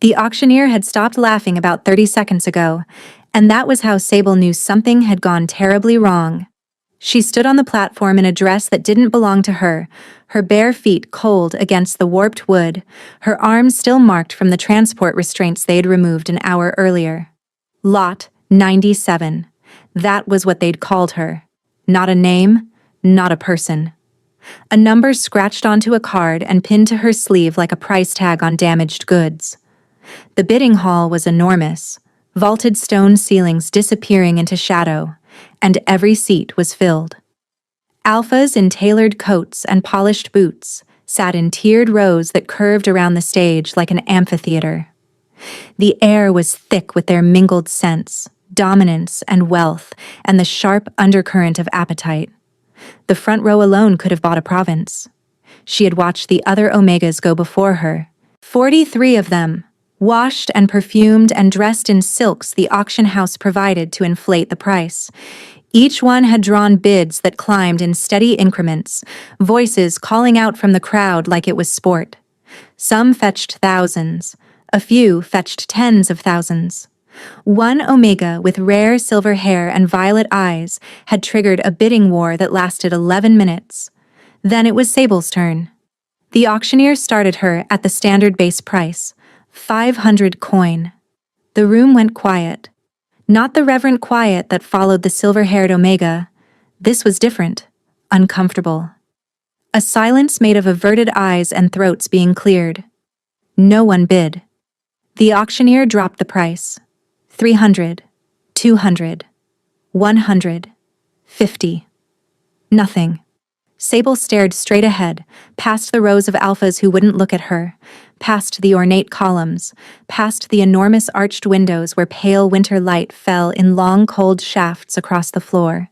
The auctioneer had stopped laughing about 30 seconds ago, and that was how Sable knew something had gone terribly wrong. She stood on the platform in a dress that didn't belong to her bare feet cold against the warped wood, her arms still marked from the transport restraints they'd removed an hour earlier. Lot 97. That was what they'd called her. Not a name, not a person. A number scratched onto a card and pinned to her sleeve like a price tag on damaged goods. The bidding hall was enormous, vaulted stone ceilings disappearing into shadow, and every seat was filled. Alphas in tailored coats and polished boots sat in tiered rows that curved around the stage like an amphitheater. The air was thick with their mingled scents, dominance and wealth, and the sharp undercurrent of appetite. The front row alone could have bought a province. She had watched the other Omegas go before her. 43 of them, washed and perfumed and dressed in silks the auction house provided to inflate the price. Each one had drawn bids that climbed in steady increments, voices calling out from the crowd like it was sport. Some fetched thousands, a few fetched tens of thousands. One Omega with rare silver hair and violet eyes had triggered a bidding war that lasted 11 minutes. Then it was Sable's turn. The auctioneer started her at the standard base price, 500 coin. The room went quiet. Not the reverent quiet that followed the silver-haired Omega. This was different, uncomfortable. A silence made of averted eyes and throats being cleared. No one bid. The auctioneer dropped the price. 300, 200, 100, 50. Nothing. Sable stared straight ahead, past the rows of alphas who wouldn't look at her, past the ornate columns, past the enormous arched windows where pale winter light fell in long cold shafts across the floor.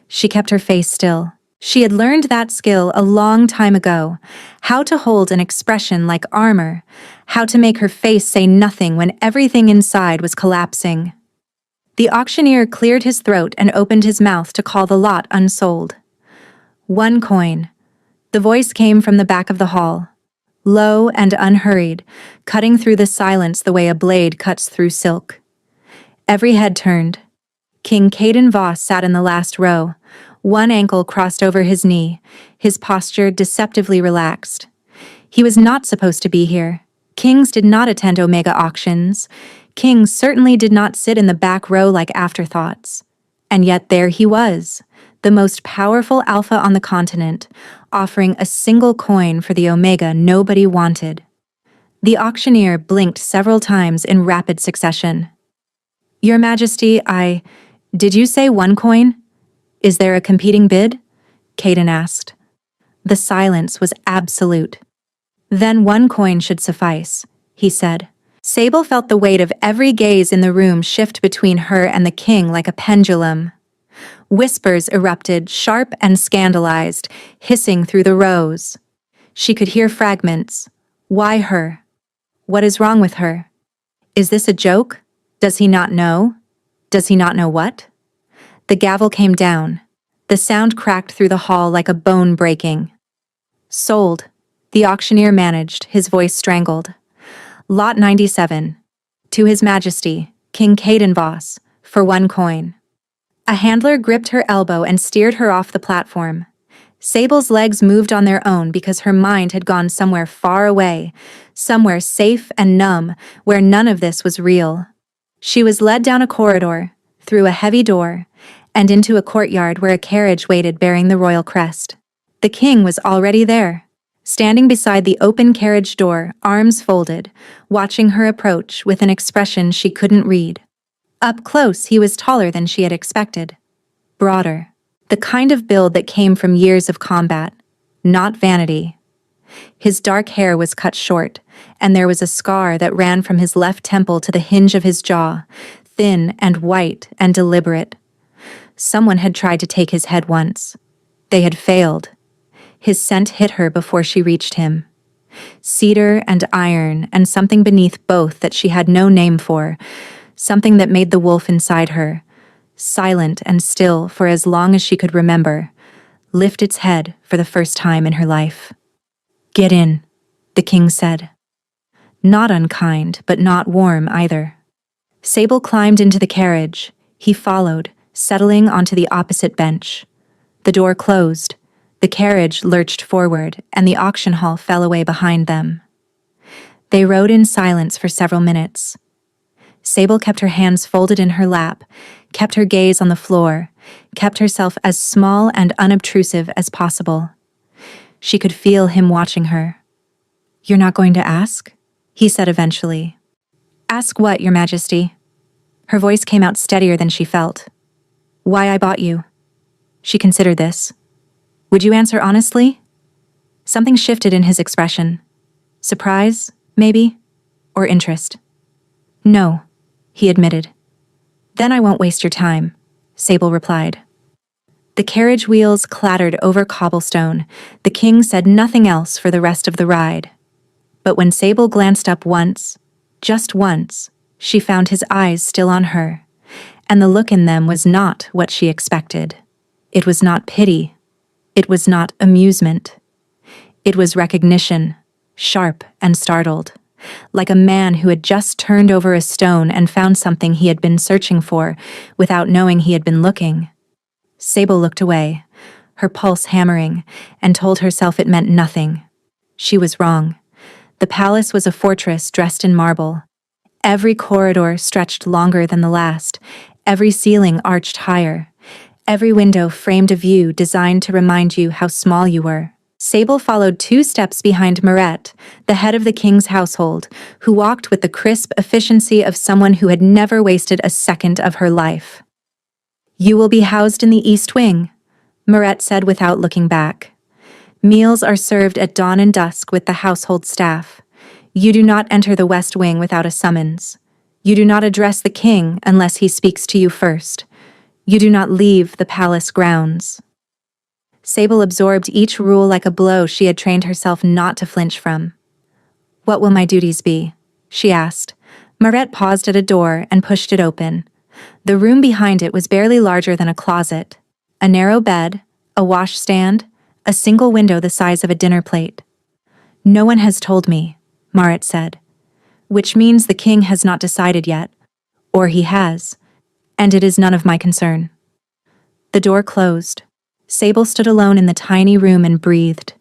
She kept her face still. She had learned that skill a long time ago, how to hold an expression like armor, how to make her face say nothing when everything inside was collapsing. The auctioneer cleared his throat and opened his mouth to call the lot unsold. 1 coin. The voice came from the back of the hall, low and unhurried, cutting through the silence the way a blade cuts through silk. Every head turned. King Caden Voss sat in the last row, one ankle crossed over his knee, his posture deceptively relaxed. He was not supposed to be here. Kings did not attend Omega auctions. Kings certainly did not sit in the back row like afterthoughts. And yet there he was, the most powerful alpha on the continent, offering a single coin for the Omega nobody wanted. The auctioneer blinked several times in rapid succession. Your Majesty, did you say 1 coin? Is there a competing bid? Caden asked. The silence was absolute. Then 1 coin should suffice, he said. Sable felt the weight of every gaze in the room shift between her and the king like a pendulum. Whispers erupted, sharp and scandalized, hissing through the rows. She could hear fragments. Why her? What is wrong with her? Is this a joke? Does he not know? Does he not know what? The gavel came down. The sound cracked through the hall like a bone breaking. Sold, the auctioneer managed, his voice strangled. Lot 97. To His Majesty, King Caden Voss, for 1 coin. A handler gripped her elbow and steered her off the platform. Sable's legs moved on their own because her mind had gone somewhere far away, somewhere safe and numb, where none of this was real. She was led down a corridor, through a heavy door, and into a courtyard where a carriage waited bearing the royal crest. The king was already there, standing beside the open carriage door, arms folded, watching her approach with an expression she couldn't read. Up close, he was taller than she had expected. Broader. The kind of build that came from years of combat, not vanity. His dark hair was cut short, and there was a scar that ran from his left temple to the hinge of his jaw, thin and white and deliberate. Someone had tried to take his head once. They had failed. His scent hit her before she reached him. Cedar and iron and something beneath both that she had no name for, something that made the wolf inside her, silent and still for as long as she could remember, lift its head for the first time in her life. Get in, the king said. Not unkind, but not warm either. Sable climbed into the carriage. He followed, settling onto the opposite bench. The door closed. The carriage lurched forward, and the auction hall fell away behind them. They rode in silence for several minutes. Sable kept her hands folded in her lap, kept her gaze on the floor, kept herself as small and unobtrusive as possible. She could feel him watching her. "You're not going to ask?" he said eventually. "Ask what, Your Majesty?" Her voice came out steadier than she felt. "Why I bought you." She considered this. "Would you answer honestly?" Something shifted in his expression. Surprise, maybe? Or interest? "No," he admitted. "Then I won't waste your time," Sable replied. The carriage wheels clattered over cobblestone. The king said nothing else for the rest of the ride. But when Sable glanced up once, just once, she found his eyes still on her, and the look in them was not what she expected. It was not pity. It was not amusement. It was recognition, sharp and startled, like a man who had just turned over a stone and found something he had been searching for without knowing he had been looking. Sable looked away, her pulse hammering, and told herself it meant nothing. She was wrong. The palace was a fortress dressed in marble. Every corridor stretched longer than the last, every ceiling arched higher, every window framed a view designed to remind you how small you were. Sable followed 2 steps behind Mirette, the head of the king's household, who walked with the crisp efficiency of someone who had never wasted a second of her life. "You will be housed in the East Wing," Mirette said without looking back. "Meals are served at dawn and dusk with the household staff. You do not enter the West Wing without a summons. You do not address the king unless he speaks to you first. You do not leave the palace grounds." Sable absorbed each rule like a blow she had trained herself not to flinch from. "What will my duties be?" she asked. Mirette paused at a door and pushed it open. The room behind it was barely larger than a closet. A narrow bed, a washstand, a single window the size of a dinner plate. "No one has told me," Mirette said. "Which means the king has not decided yet. Or he has. And it is none of my concern." The door closed. Sable stood alone in the tiny room and breathed.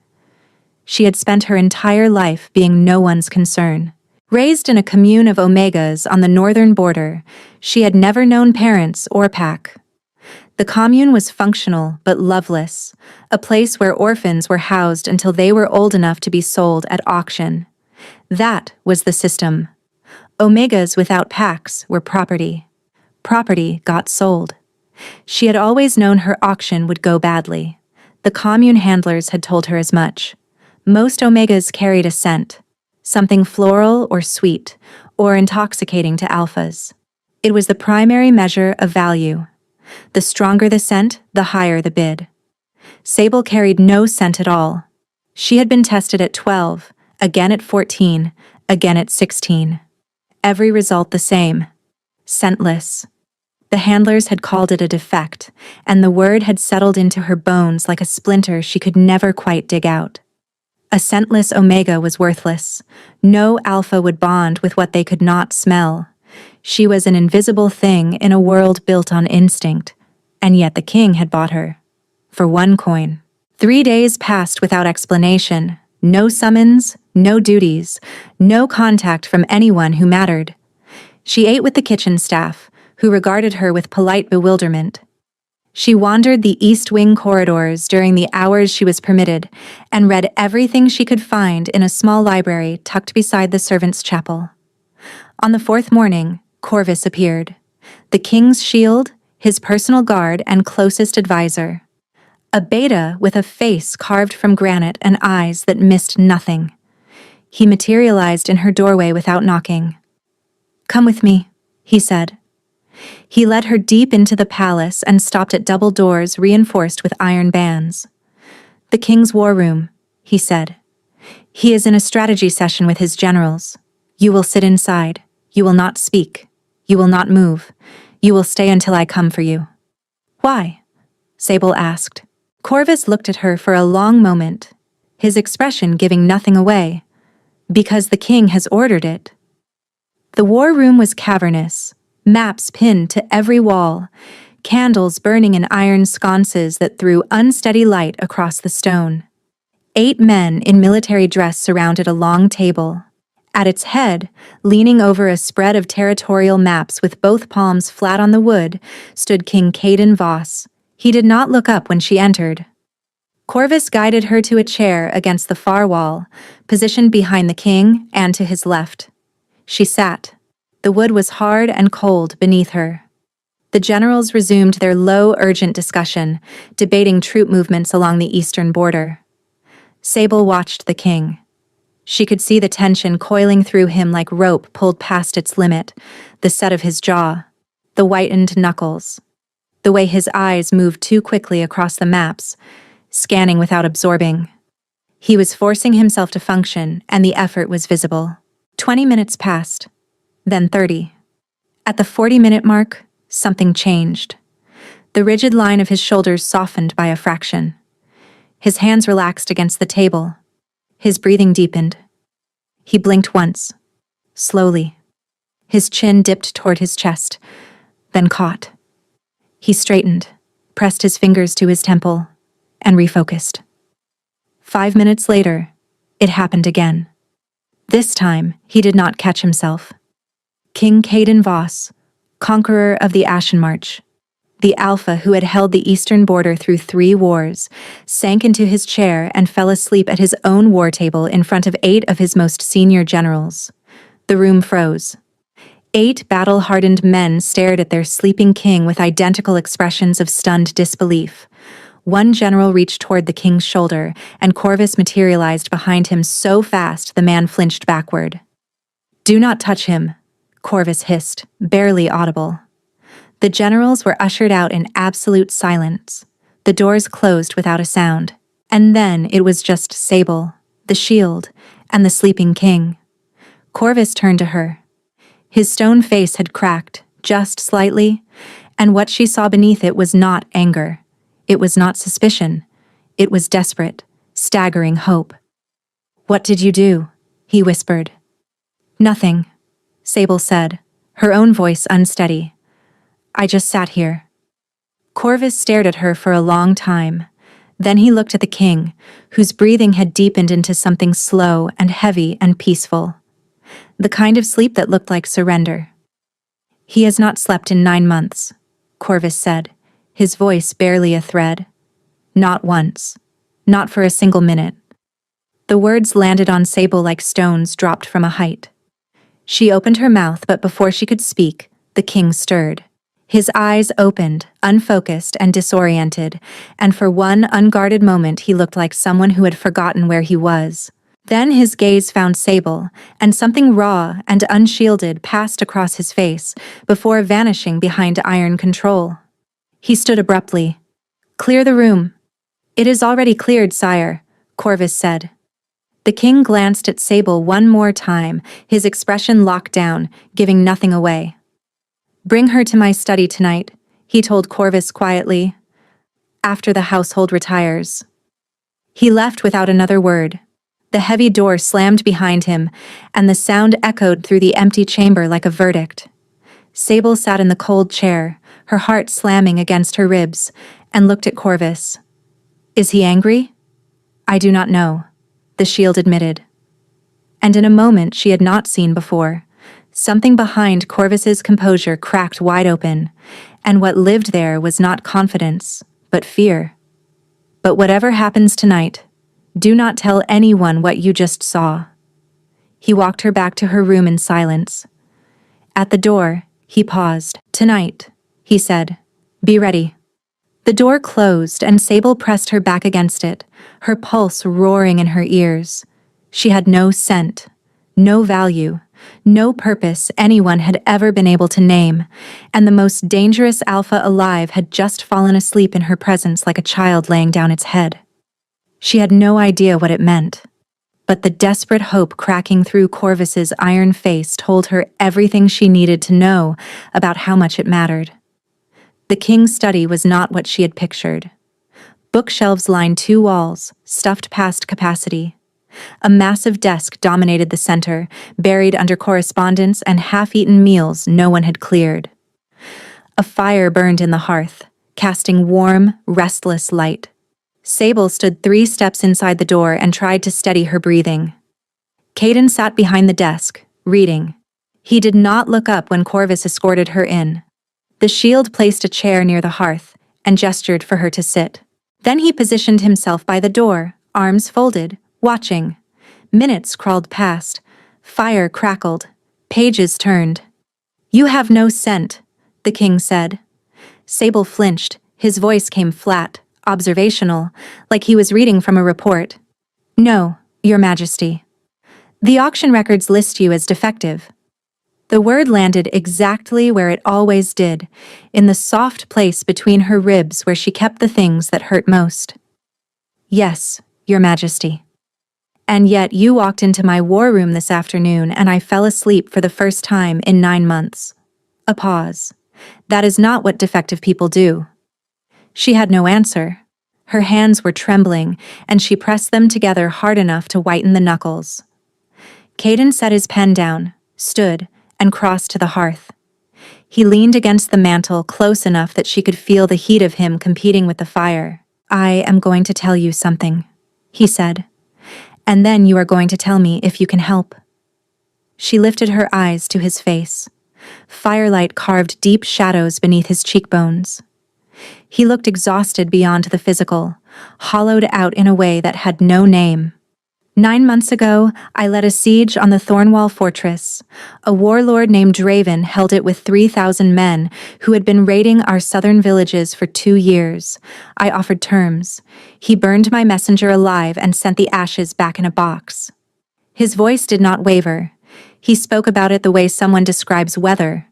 She had spent her entire life being no one's concern. Raised in a commune of Omegas on the northern border, she had never known parents or pack. The commune was functional but loveless, a place where orphans were housed until they were old enough to be sold at auction. That was the system. Omegas without packs were property. Property got sold. She had always known her auction would go badly. The commune handlers had told her as much. Most Omegas carried a scent, something floral or sweet, or intoxicating to alphas. It was the primary measure of value. The stronger the scent, the higher the bid. Sable carried no scent at all. She had been tested at 12, again at 14, again at 16. Every result the same. Scentless. The handlers had called it a defect, and the word had settled into her bones like a splinter she could never quite dig out. A scentless Omega was worthless. No alpha would bond with what they could not smell. She was an invisible thing in a world built on instinct, and yet the king had bought her. For 1 coin. 3 days passed without explanation. No summons, no duties, no contact from anyone who mattered. She ate with the kitchen staff, who regarded her with polite bewilderment. She wandered the East Wing corridors during the hours she was permitted and read everything she could find in a small library tucked beside the servants' chapel. On the 4th morning, Corvus appeared. The king's shield, his personal guard and closest advisor. A beta with a face carved from granite and eyes that missed nothing. He materialized in her doorway without knocking. "Come with me," he said. He led her deep into the palace and stopped at double doors reinforced with iron bands. "The king's war room," he said. "He is in a strategy session with his generals. You will sit inside. You will not speak. You will not move. You will stay until I come for you." "Why?" Sable asked. Corvus looked at her for a long moment, his expression giving nothing away. Because the king has ordered it. The war room was cavernous, maps pinned to every wall, candles burning in iron sconces that threw unsteady light across the stone. 8 men in military dress surrounded a long table. At its head, leaning over a spread of territorial maps with both palms flat on the wood, stood King Caden Voss. He did not look up when she entered. Corvus guided her to a chair against the far wall, positioned behind the king and to his left. She sat. The wood was hard and cold beneath her. The generals resumed their low, urgent discussion, debating troop movements along the eastern border. Sable watched the king. She could see the tension coiling through him like rope pulled past its limit, the set of his jaw, the whitened knuckles, the way his eyes moved too quickly across the maps, scanning without absorbing. He was forcing himself to function, and the effort was visible. 20 minutes passed, then 30. At the 40-minute mark, something changed. The rigid line of his shoulders softened by a fraction. His hands relaxed against the table. His breathing deepened. He blinked once, slowly. His chin dipped toward his chest, then caught. He straightened, pressed his fingers to his temple, and refocused. 5 minutes later, it happened again. This time, he did not catch himself. King Caden Voss, conqueror of the Ashen March, the alpha who had held the eastern border through 3 wars, sank into his chair and fell asleep at his own war table in front of 8 of his most senior generals. The room froze. 8 battle-hardened men stared at their sleeping king with identical expressions of stunned disbelief. One general reached toward the king's shoulder, and Corvus materialized behind him so fast the man flinched backward. "Do not touch him," Corvus hissed, barely audible. The generals were ushered out in absolute silence. The doors closed without a sound. And then it was just Sable, the shield, and the sleeping king. Corvus turned to her. His stone face had cracked, just slightly, and what she saw beneath it was not anger. It was not suspicion. It was desperate, staggering hope. "What did you do?" he whispered. "Nothing," Sable said, her own voice unsteady. "I just sat here." Corvus stared at her for a long time. Then he looked at the king, whose breathing had deepened into something slow and heavy and peaceful. The kind of sleep that looked like surrender. "He has not slept in 9 months," Corvus said, his voice barely a thread. "Not once. Not for a single minute." The words landed on Sable like stones dropped from a height. She opened her mouth, but before she could speak, the king stirred. His eyes opened, unfocused and disoriented, and for one unguarded moment he looked like someone who had forgotten where he was. Then his gaze found Sable, and something raw and unshielded passed across his face, before vanishing behind iron control. He stood abruptly. "Clear the room." "It is already cleared, sire," Corvus said. The king glanced at Sable one more time, his expression locked down, giving nothing away. "Bring her to my study tonight," he told Corvus quietly. "After the household retires." He left without another word. The heavy door slammed behind him, and the sound echoed through the empty chamber like a verdict. Sable sat in the cold chair, her heart slamming against her ribs, and looked at Corvus. "Is he angry?" "I do not know," the shield admitted. And in a moment she had not seen before, something behind Corvus's composure cracked wide open, and what lived there was not confidence, but fear. "But whatever happens tonight, do not tell anyone what you just saw." He walked her back to her room in silence. At the door, he paused. "Tonight," he said. "Be ready." The door closed, and Sable pressed her back against it, her pulse roaring in her ears. She had no scent, no value, no purpose anyone had ever been able to name, and the most dangerous alpha alive had just fallen asleep in her presence like a child laying down its head. She had no idea what it meant, but the desperate hope cracking through Corvus's iron face told her everything she needed to know about how much it mattered. The king's study was not what she had pictured. Bookshelves lined 2 walls, stuffed past capacity. A massive desk dominated the center, buried under correspondence and half-eaten meals no one had cleared. A fire burned in the hearth, casting warm, restless light. Sable stood 3 steps inside the door and tried to steady her breathing. Caden sat behind the desk, reading. He did not look up when Corvus escorted her in. The shield placed a chair near the hearth and gestured for her to sit. Then he positioned himself by the door, arms folded, watching. Minutes crawled past. Fire crackled. Pages turned. "You have no scent," the king said. Sable flinched. His voice came flat, observational, like he was reading from a report. "No, Your Majesty. The auction records list you as defective." The word landed exactly where it always did, in the soft place between her ribs where she kept the things that hurt most. "Yes, Your Majesty. And yet you walked into my war room this afternoon and I fell asleep for the first time in 9 months." A pause. "That is not what defective people do." She had no answer. Her hands were trembling, and she pressed them together hard enough to whiten the knuckles. Caden set his pen down, stood, and crossed to the hearth. He leaned against the mantel close enough that she could feel the heat of him competing with the fire. "I am going to tell you something," he said. "And then you are going to tell me if you can help." She lifted her eyes to his face. Firelight carved deep shadows beneath his cheekbones. He looked exhausted beyond the physical, hollowed out in a way that had no name. 9 months ago, I led a siege on the Thornwall Fortress. A warlord named Draven held it with 3,000 men who had been raiding our southern villages for 2 years. I offered terms. He burned my messenger alive and sent the ashes back in a box. His voice did not waver. He spoke about it the way someone describes weather.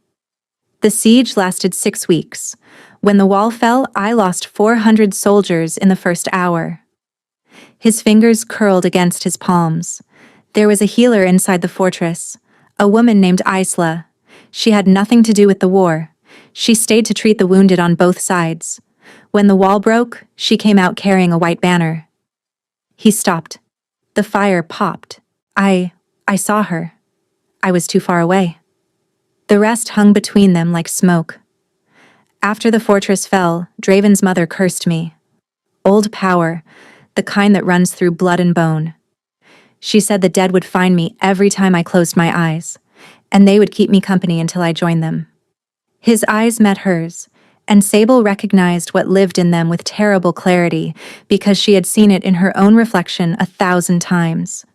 The siege lasted 6 weeks. When the wall fell, I lost 400 soldiers in the first hour. His fingers curled against his palms. There was a healer inside the fortress, a woman named Isla. She had nothing to do with the war. She stayed to treat the wounded on both sides. When the wall broke, she came out carrying a white banner. He stopped. The fire popped. I saw her. I was too far away. The rest hung between them like smoke. After the fortress fell, Draven's mother cursed me. Old power, the kind that runs through blood and bone. She said the dead would find me every time I closed my eyes, and they would keep me company until I joined them. His eyes met hers, and Sable recognized what lived in them with terrible clarity because she had seen it in her own reflection 1,000 times.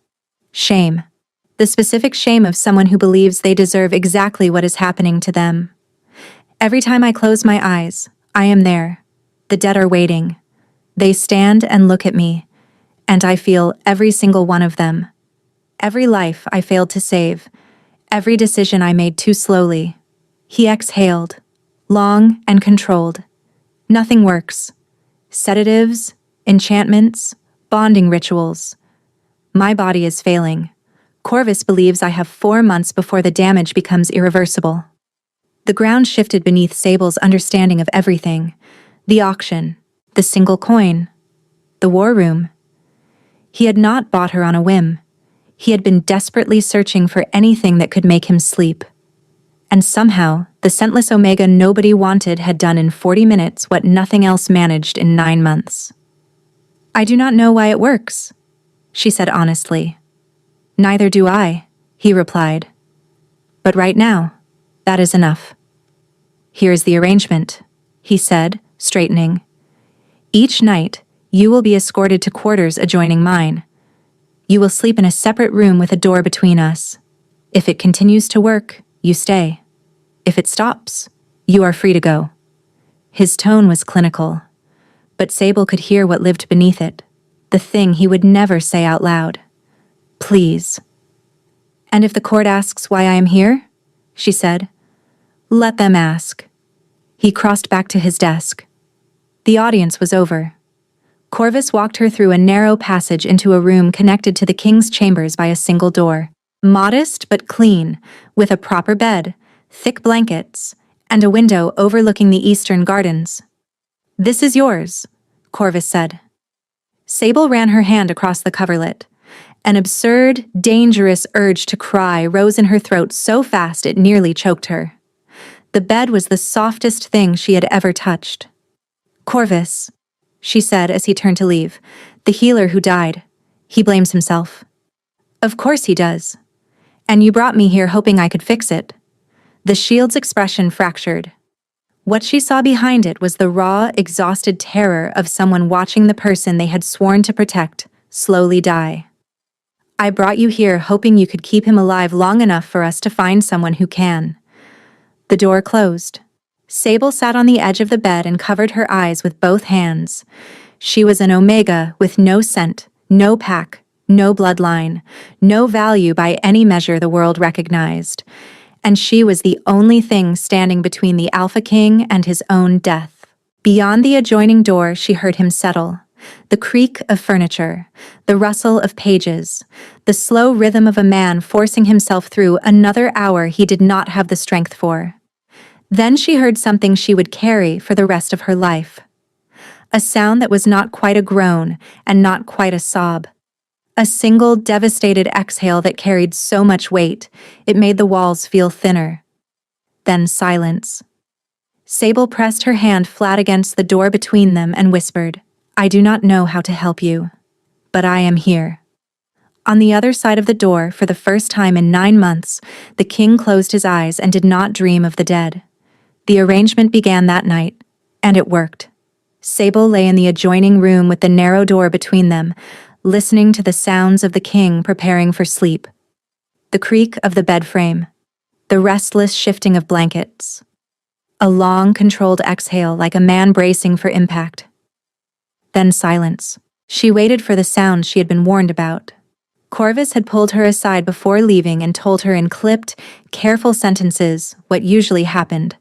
Shame. The specific shame of someone who believes they deserve exactly what is happening to them. Every time I close my eyes, I am there. The dead are waiting. They stand and look at me, and I feel every single one of them. Every life I failed to save, every decision I made too slowly. He exhaled, long and controlled. Nothing works. Sedatives, enchantments, bonding rituals. My body is failing. Corvus believes I have 4 months before the damage becomes irreversible. The ground shifted beneath Sable's understanding of everything. The auction, the single coin, the war room. He had not bought her on a whim. He had been desperately searching for anything that could make him sleep. And somehow, the scentless Omega nobody wanted had done in 40 minutes what nothing else managed in 9 months. "I do not know why it works," she said honestly. "Neither do I," he replied. "But right now, that is enough." "Here is the arrangement," he said, straightening. "Each night, you will be escorted to quarters adjoining mine. You will sleep in a separate room with a door between us. If it continues to work, you stay. If it stops, you are free to go." His tone was clinical, but Sable could hear what lived beneath it, the thing he would never say out loud. "Please." "And if the court asks why I am here?" she said. "Let them ask." He crossed back to his desk. The audience was over. Corvus walked her through a narrow passage into a room connected to the king's chambers by a single door. Modest but clean, with a proper bed, thick blankets, and a window overlooking the eastern gardens. "This is yours," Corvus said. Sable ran her hand across the coverlet. An absurd, dangerous urge to cry rose in her throat so fast it nearly choked her. The bed was the softest thing she had ever touched. "Corvus," she said as he turned to leave, "the healer who died. He blames himself." "Of course he does. And you brought me here hoping I could fix it." The shield's expression fractured. What she saw behind it was the raw, exhausted terror of someone watching the person they had sworn to protect slowly die. "I brought you here hoping you could keep him alive long enough for us to find someone who can." The door closed. Sable sat on the edge of the bed and covered her eyes with both hands. She was an Omega with no scent, no pack, no bloodline, no value by any measure the world recognized. And she was the only thing standing between the Alpha King and his own death. Beyond the adjoining door, she heard him settle. The creak of furniture, the rustle of pages, the slow rhythm of a man forcing himself through another hour he did not have the strength for. Then she heard something she would carry for the rest of her life. A sound that was not quite a groan and not quite a sob. A single devastated exhale that carried so much weight, it made the walls feel thinner. Then silence. Sable pressed her hand flat against the door between them and whispered, "I do not know how to help you, but I am here." On the other side of the door, for the first time in 9 months, the king closed his eyes and did not dream of the dead. The arrangement began that night, and it worked. Sable lay in the adjoining room with the narrow door between them, listening to the sounds of the king preparing for sleep. The creak of the bed frame, the restless shifting of blankets. A long, controlled exhale like a man bracing for impact. Then silence. She waited for the sound she had been warned about. Corvus had pulled her aside before leaving and told her in clipped, careful sentences what usually happened.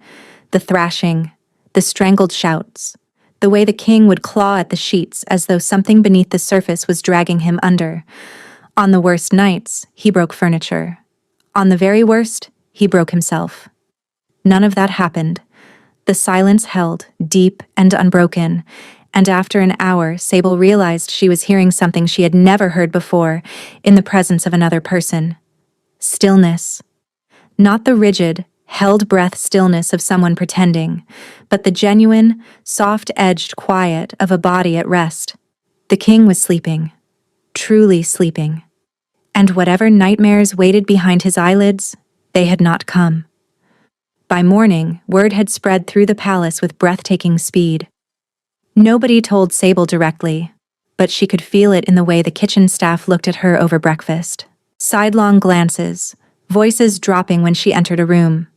The thrashing, the strangled shouts, the way the king would claw at the sheets as though something beneath the surface was dragging him under. On the worst nights, he broke furniture. On the very worst, he broke himself. None of that happened. The silence held, deep and unbroken, and after an hour, Sable realized she was hearing something she had never heard before, in the presence of another person. Stillness. Not the rigid, held-breath stillness of someone pretending, but the genuine, soft-edged quiet of a body at rest. The king was sleeping. Truly sleeping. And whatever nightmares waited behind his eyelids, they had not come. By morning, word had spread through the palace with breathtaking speed. Nobody told Sable directly, but she could feel it in the way the kitchen staff looked at her over breakfast. Sidelong glances, voices dropping when she entered a room.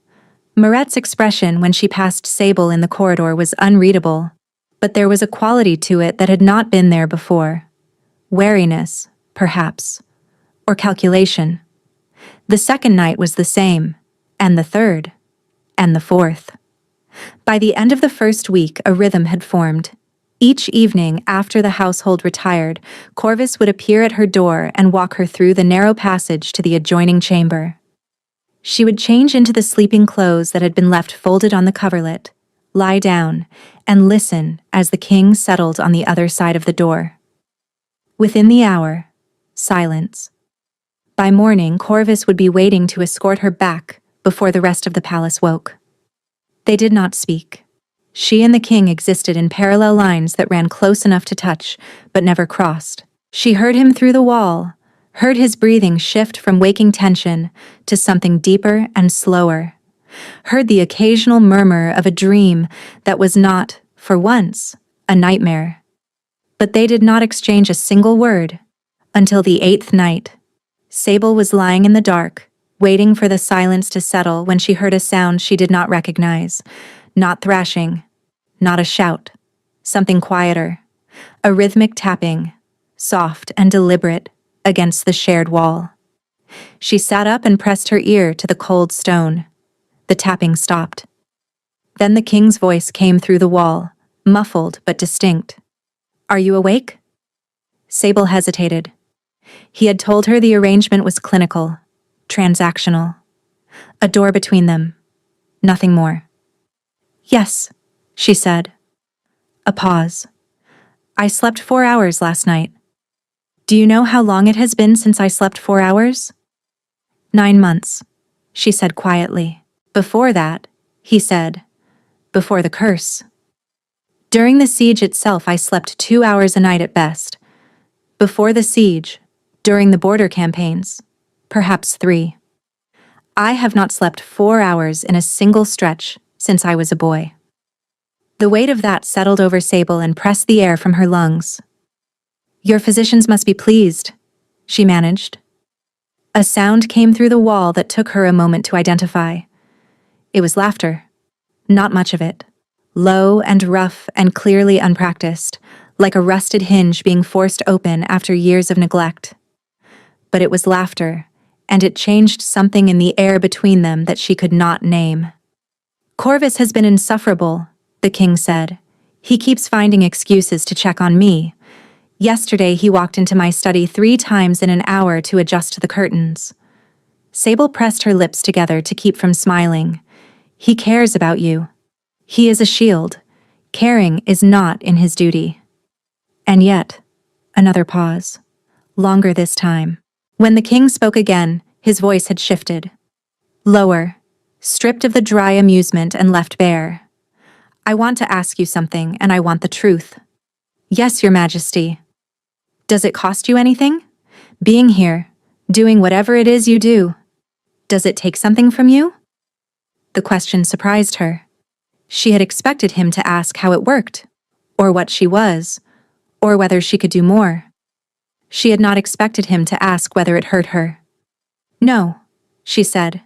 Morette's expression when she passed Sable in the corridor was unreadable, but there was a quality to it that had not been there before. Wariness, perhaps, or calculation. The second night was the same, and the third, and the fourth. By the end of the first week, a rhythm had formed. Each evening after the household retired, Corvus would appear at her door and walk her through the narrow passage to the adjoining chamber. She would change into the sleeping clothes that had been left folded on the coverlet, lie down, and listen as the king settled on the other side of the door. Within the hour, silence. By morning, Corvus would be waiting to escort her back before the rest of the palace woke. They did not speak. She and the king existed in parallel lines that ran close enough to touch, but never crossed. She heard him through the wall, heard his breathing shift from waking tension to something deeper and slower, heard the occasional murmur of a dream that was not, for once, a nightmare. But they did not exchange a single word until the 8th night. Sable was lying in the dark, waiting for the silence to settle when she heard a sound she did not recognize. Not thrashing, not a shout, something quieter, a rhythmic tapping, soft and deliberate, against the shared wall. She sat up and pressed her ear to the cold stone. The tapping stopped. Then the king's voice came through the wall, muffled but distinct. "Are you awake?" Sable hesitated. He had told her the arrangement was clinical, transactional. A door between them. Nothing more. "Yes," she said. A pause. "I slept 4 hours last night." Do you know how long it has been since I slept 4 hours? 9 months, she said quietly. Before that, he said, before the curse. During the siege itself, I slept 2 hours a night at best. Before the siege, during the border campaigns, perhaps 3. I have not slept 4 hours in a single stretch since I was a boy. The weight of that settled over Sable and pressed the air from her lungs. Your physicians must be pleased, she managed. A sound came through the wall that took her a moment to identify. It was laughter. Not much of it. Low and rough and clearly unpracticed, like a rusted hinge being forced open after years of neglect. But it was laughter, and it changed something in the air between them that she could not name. Corvus has been insufferable, the king said. He keeps finding excuses to check on me. Yesterday he walked into my study 3 times in an hour to adjust the curtains. Sable pressed her lips together to keep from smiling. He cares about you. He is a shield. Caring is not in his duty. And yet, another pause. Longer this time. When the king spoke again, his voice had shifted. Lower, stripped of the dry amusement and left bare. I want to ask you something, and I want the truth. Yes, Your Majesty. Does it cost you anything? Being here, doing whatever it is you do. Does it take something from you? The question surprised her. She had expected him to ask how it worked, or what she was, or whether she could do more. She had not expected him to ask whether it hurt her. No, she said.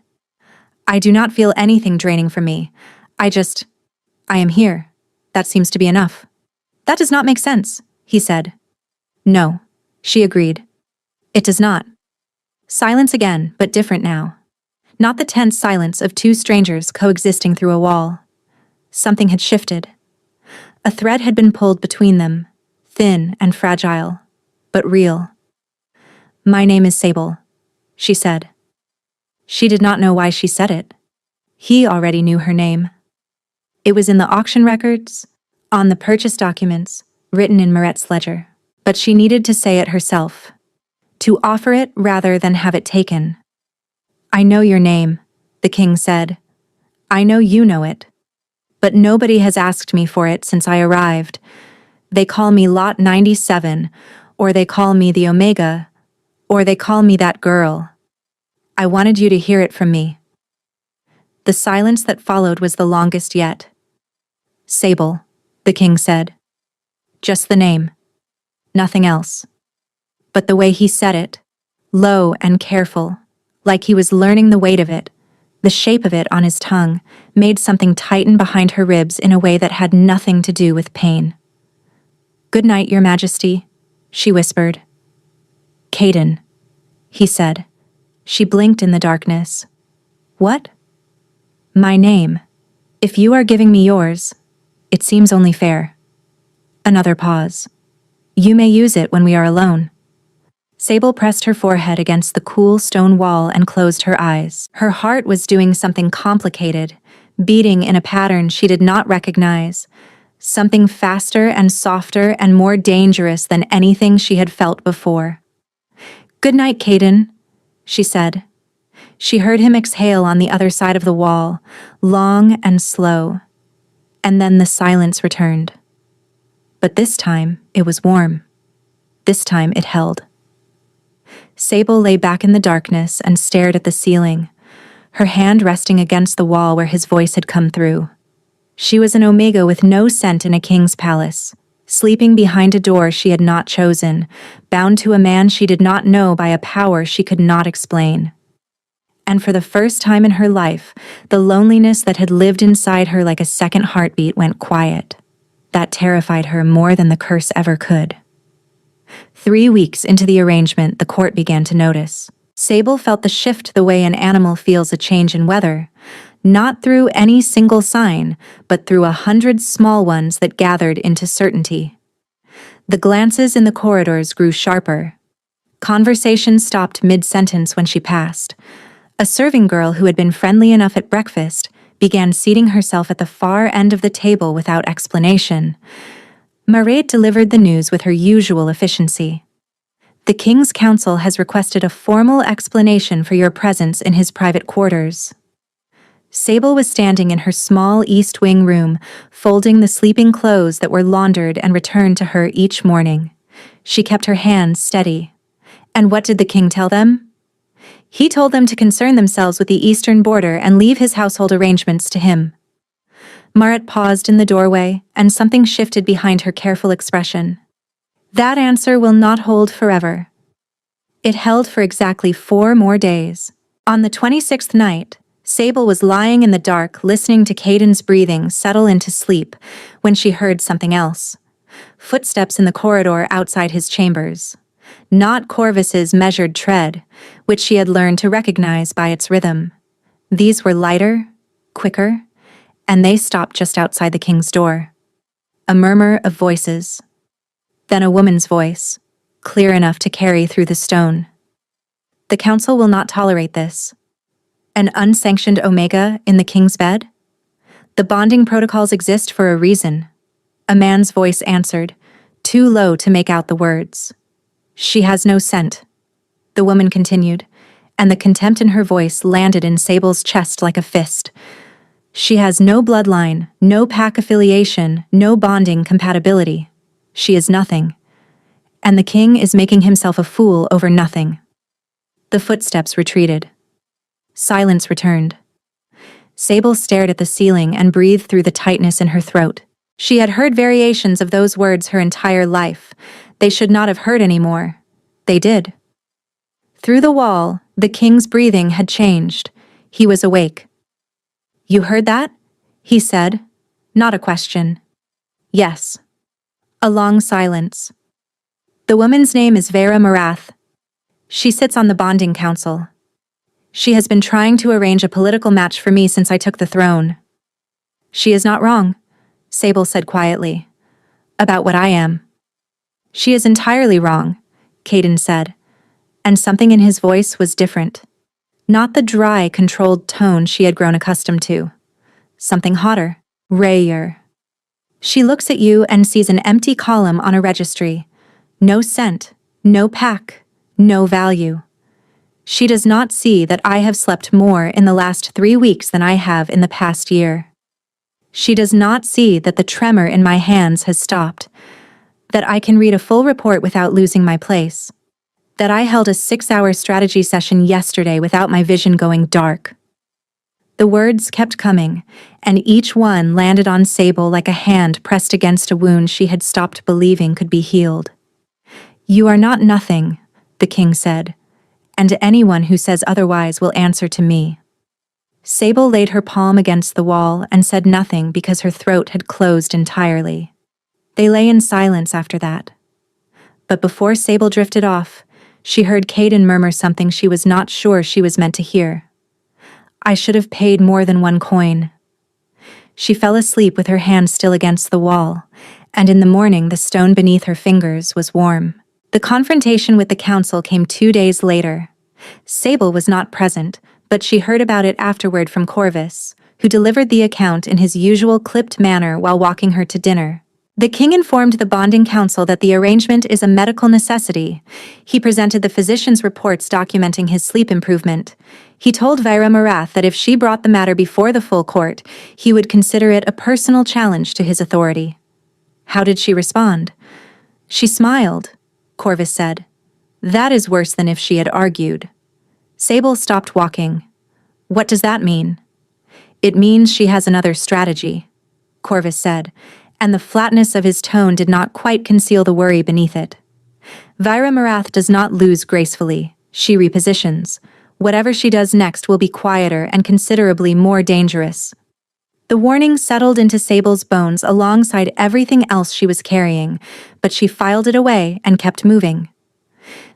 I do not feel anything draining from me. I am here. That seems to be enough. That does not make sense, he said. No, she agreed. It does not. Silence again, but different now. Not the tense silence of 2 strangers coexisting through a wall. Something had shifted. A thread had been pulled between them, thin and fragile, but real. My name is Sable, she said. She did not know why she said it. He already knew her name. It was in the auction records, on the purchase documents, written in Moret's ledger. But she needed to say it herself. To offer it rather than have it taken. I know your name, the king said. I know you know it. But nobody has asked me for it since I arrived. They call me Lot 97, or they call me the Omega, or they call me that girl. I wanted you to hear it from me. The silence that followed was the longest yet. Sable, the king said. Just the name. Nothing else. But the way he said it, low and careful, like he was learning the weight of it, the shape of it on his tongue, made something tighten behind her ribs in a way that had nothing to do with pain. Good night, Your Majesty, she whispered. Caden, he said. She blinked in the darkness. What? My name. If you are giving me yours, it seems only fair. Another pause. You may use it when we are alone. Sable pressed her forehead against the cool stone wall and closed her eyes. Her heart was doing something complicated, beating in a pattern she did not recognize, something faster and softer and more dangerous than anything she had felt before. Good night, Caden, she said. She heard him exhale on the other side of the wall, long and slow. And then the silence returned. But this time, it was warm. This time, it held. Sable lay back in the darkness and stared at the ceiling, her hand resting against the wall where his voice had come through. She was an Omega with no scent in a king's palace, sleeping behind a door she had not chosen, bound to a man she did not know by a power she could not explain. And for the first time in her life, the loneliness that had lived inside her like a second heartbeat went quiet. That terrified her more than the curse ever could. 3 weeks into the arrangement, the court began to notice. Sable felt the shift the way an animal feels a change in weather, not through any single sign, but through 100 small ones that gathered into certainty. The glances in the corridors grew sharper. Conversation stopped mid-sentence when she passed. A serving girl who had been friendly enough at breakfast began seating herself at the far end of the table without explanation. Mariette delivered the news with her usual efficiency. The king's council has requested a formal explanation for your presence in his private quarters. Sable was standing in her small East Wing room, folding the sleeping clothes that were laundered and returned to her each morning. She kept her hands steady. And what did the king tell them? He told them to concern themselves with the eastern border and leave his household arrangements to him. Marit paused in the doorway, and something shifted behind her careful expression. That answer will not hold forever. It held for exactly 4 more days. On the 26th night, Sable was lying in the dark listening to Caden's breathing settle into sleep when she heard something else. Footsteps in the corridor outside his chambers. Not Corvus's measured tread, which she had learned to recognize by its rhythm. These were lighter, quicker, and they stopped just outside the king's door. A murmur of voices. Then a woman's voice, clear enough to carry through the stone. The council will not tolerate this. An unsanctioned Omega in the king's bed? The bonding protocols exist for a reason. A man's voice answered, too low to make out the words. She has no scent. The woman continued, and the contempt in her voice landed in Sable's chest like a fist. She has no bloodline, no pack affiliation, no bonding compatibility. She is nothing. And the king is making himself a fool over nothing. The footsteps retreated. Silence returned. Sable stared at the ceiling and breathed through the tightness in her throat. She had heard variations of those words her entire life. They should not have heard any more. They did. Through the wall, the king's breathing had changed. He was awake. You heard that? He said. Not a question. Yes. A long silence. The woman's name is Vera Marath. She sits on the bonding council. She has been trying to arrange a political match for me since I took the throne. She is not wrong, Sable said quietly. About what I am. She is entirely wrong, Caden said, and something in his voice was different. Not the dry, controlled tone she had grown accustomed to. Something hotter, rayer. She looks at you and sees an empty column on a registry. No scent, no pack, no value. She does not see that I have slept more in the last 3 weeks than I have in the past year. She does not see that the tremor in my hands has stopped, that I can read a full report without losing my place, that I held a 6-hour strategy session yesterday without my vision going dark. The words kept coming, and each one landed on Sable like a hand pressed against a wound she had stopped believing could be healed. You are not nothing, the king said, and anyone who says otherwise will answer to me. Sable laid her palm against the wall and said nothing because her throat had closed entirely. They lay in silence after that. But before Sable drifted off, she heard Caden murmur something she was not sure she was meant to hear. I should have paid more than 1 coin. She fell asleep with her hand still against the wall, and in the morning the stone beneath her fingers was warm. The confrontation with the council came 2 days later. Sable was not present, but she heard about it afterward from Corvus, who delivered the account in his usual clipped manner while walking her to dinner. The king informed the bonding council that the arrangement is a medical necessity. He presented the physician's reports documenting his sleep improvement. He told Vera Marath that if she brought the matter before the full court, he would consider it a personal challenge to his authority. How did she respond? She smiled, Corvus said. That is worse than if she had argued. Sable stopped walking. What does that mean? It means she has another strategy, Corvus said, and the flatness of his tone did not quite conceal the worry beneath it. Vera Marath does not lose gracefully. She repositions. Whatever she does next will be quieter and considerably more dangerous. The warning settled into Sable's bones alongside everything else she was carrying, but she filed it away and kept moving.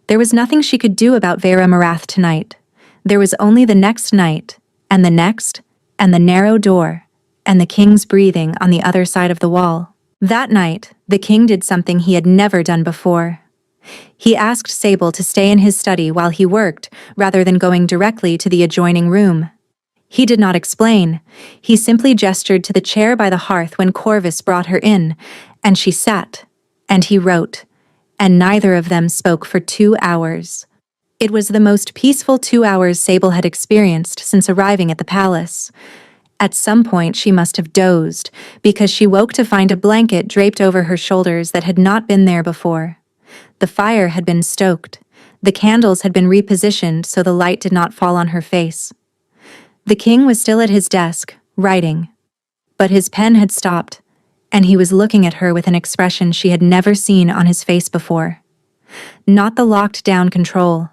There was nothing she could do about Vera Marath tonight. There was only the next night, and the next, and the narrow door, and the king's breathing on the other side of the wall. That night, the king did something he had never done before. He asked Sable to stay in his study while he worked, rather than going directly to the adjoining room. He did not explain. He simply gestured to the chair by the hearth when Corvus brought her in, and she sat, and he wrote, and neither of them spoke for 2 hours. It was the most peaceful 2 hours Sable had experienced since arriving at the palace. At some point she must have dozed, because she woke to find a blanket draped over her shoulders that had not been there before. The fire had been stoked. The candles had been repositioned so the light did not fall on her face. The king was still at his desk, writing. But his pen had stopped, and he was looking at her with an expression she had never seen on his face before. Not the locked-down control,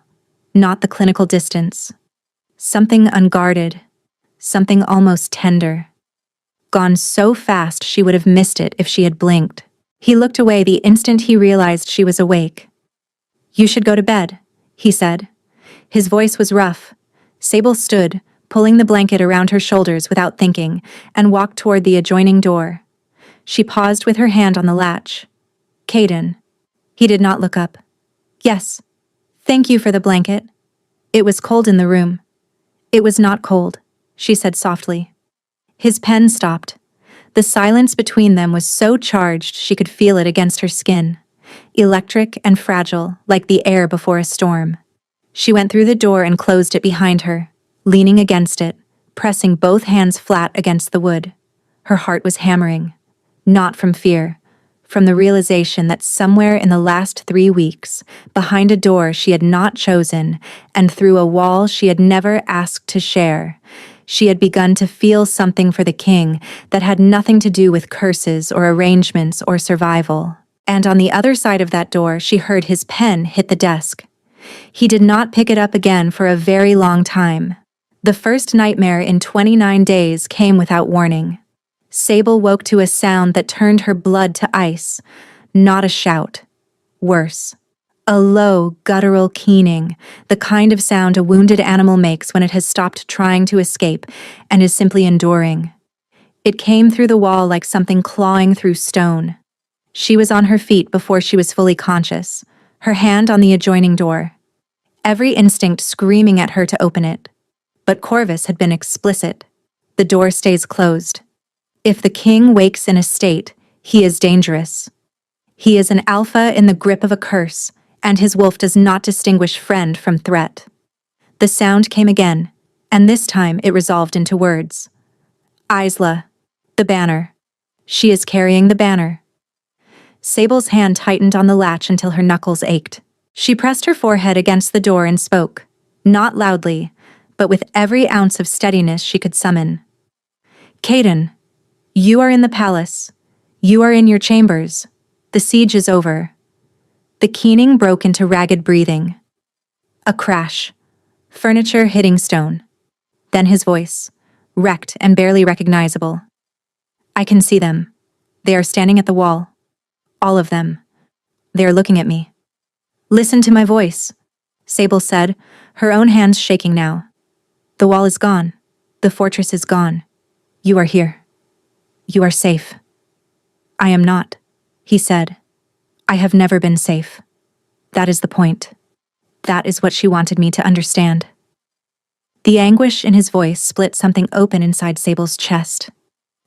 not the clinical distance. Something unguarded, something almost tender. Gone so fast she would have missed it if she had blinked. He looked away the instant he realized she was awake. "You should go to bed," he said. His voice was rough. Sable stood, pulling the blanket around her shoulders without thinking, and walked toward the adjoining door. She paused with her hand on the latch. "Caden." He did not look up. "Yes. Thank you for the blanket." It was cold in the room. "It was not cold," she said softly. His pen stopped. The silence between them was so charged she could feel it against her skin. Electric and fragile, like the air before a storm. She went through the door and closed it behind her, leaning against it, pressing both hands flat against the wood. Her heart was hammering. Not from fear, from the realization that somewhere in the last 3 weeks, behind a door she had not chosen, and through a wall she had never asked to share, she had begun to feel something for the king that had nothing to do with curses or arrangements or survival. And on the other side of that door she heard his pen hit the desk. He did not pick it up again for a very long time. The first nightmare in 29 days came without warning. Sable woke to a sound that turned her blood to ice. Not a shout. Worse. A low, guttural keening, the kind of sound a wounded animal makes when it has stopped trying to escape and is simply enduring. It came through the wall like something clawing through stone. She was on her feet before she was fully conscious, her hand on the adjoining door. Every instinct screaming at her to open it. But Corvus had been explicit. The door stays closed. If the king wakes in a state, he is dangerous. He is an alpha in the grip of a curse, and his wolf does not distinguish friend from threat. The sound came again, and this time it resolved into words. "Isla. The banner. She is carrying the banner." Sable's hand tightened on the latch until her knuckles ached. She pressed her forehead against the door and spoke, not loudly, but with every ounce of steadiness she could summon. "Caden, you are in the palace. You are in your chambers. The siege is over." The keening broke into ragged breathing. A crash. Furniture hitting stone. Then his voice, wrecked and barely recognizable. "I can see them. They are standing at the wall. All of them. They are looking at me." "Listen to my voice," Sable said, her own hands shaking now. "The wall is gone. The fortress is gone. You are here. You are safe." "I am not," he said. "I have never been safe. That is the point. That is what she wanted me to understand." The anguish in his voice split something open inside Sable's chest.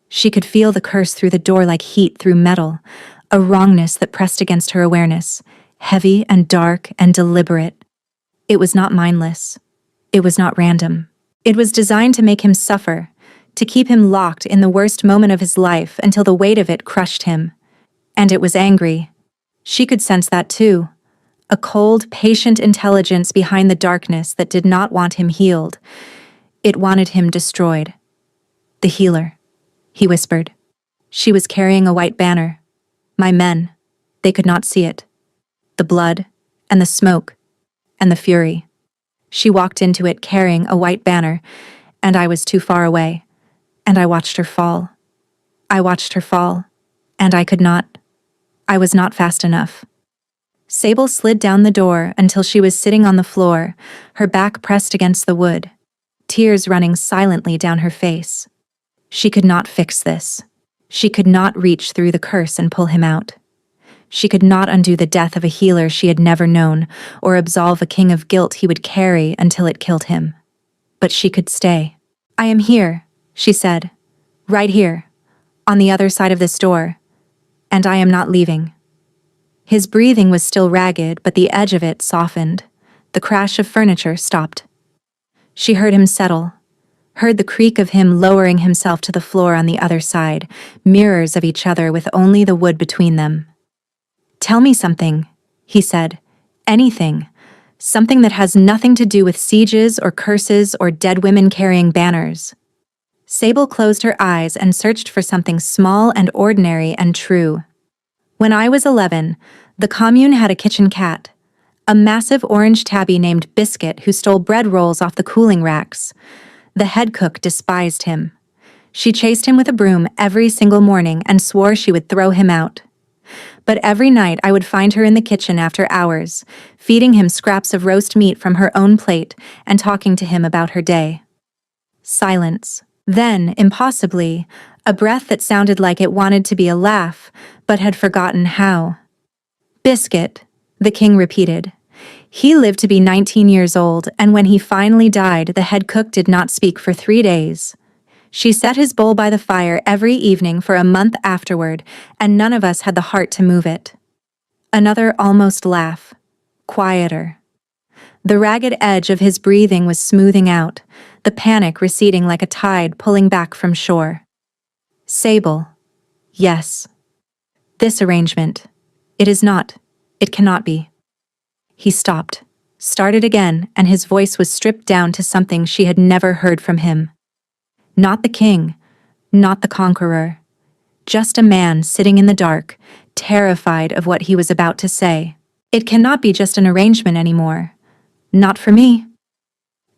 She could feel the curse through the door like heat through metal, a wrongness that pressed against her awareness, heavy and dark and deliberate. It was not mindless. It was not random. It was designed to make him suffer, to keep him locked in the worst moment of his life until the weight of it crushed him. And it was angry. She could sense that too. A cold, patient intelligence behind the darkness that did not want him healed. It wanted him destroyed. "The healer," he whispered. She was carrying a white banner. My men. They could not see it. The blood, and the smoke, and the fury. She walked into it carrying a white banner, and I was too far away. And I watched her fall. I watched her fall, and I could not. I was not fast enough. Sable slid down the door until she was sitting on the floor, her back pressed against the wood, tears running silently down her face. She could not fix this. She could not reach through the curse and pull him out. She could not undo the death of a healer she had never known, or absolve a king of guilt he would carry until it killed him. But she could stay. "I am here," she said. "Right here, on the other side of this door. And I am not leaving. His breathing was still ragged, but the edge of it softened. The crash of furniture stopped. She heard him settle, heard the creak of him lowering himself to the floor on the other side, mirrors of each other with only the wood between them. "Tell me something," he said. "Anything. Something that has nothing to do with sieges or curses or dead women carrying banners." Sable closed her eyes and searched for something small and ordinary and true. "When I was 11, the commune had a kitchen cat, a massive orange tabby named Biscuit who stole bread rolls off the cooling racks. The head cook despised him. She chased him with a broom every single morning and swore she would throw him out. But every night I would find her in the kitchen after hours, feeding him scraps of roast meat from her own plate and talking to him about her day." Silence. Then, impossibly, a breath that sounded like it wanted to be a laugh, but had forgotten how. "Biscuit," the king repeated. "He lived to be 19 years old, and when he finally died, the head cook did not speak for 3 days. She set his bowl by the fire every evening for a month afterward, and none of us had the heart to move it." Another almost laugh. Quieter. The ragged edge of his breathing was smoothing out, the panic receding like a tide pulling back from shore. "Sable. Yes. This arrangement. It is not. It cannot be." He stopped, started again, and his voice was stripped down to something she had never heard from him. Not the king, not the conqueror. Just a man sitting in the dark, terrified of what he was about to say. "It cannot be just an arrangement anymore. Not for me."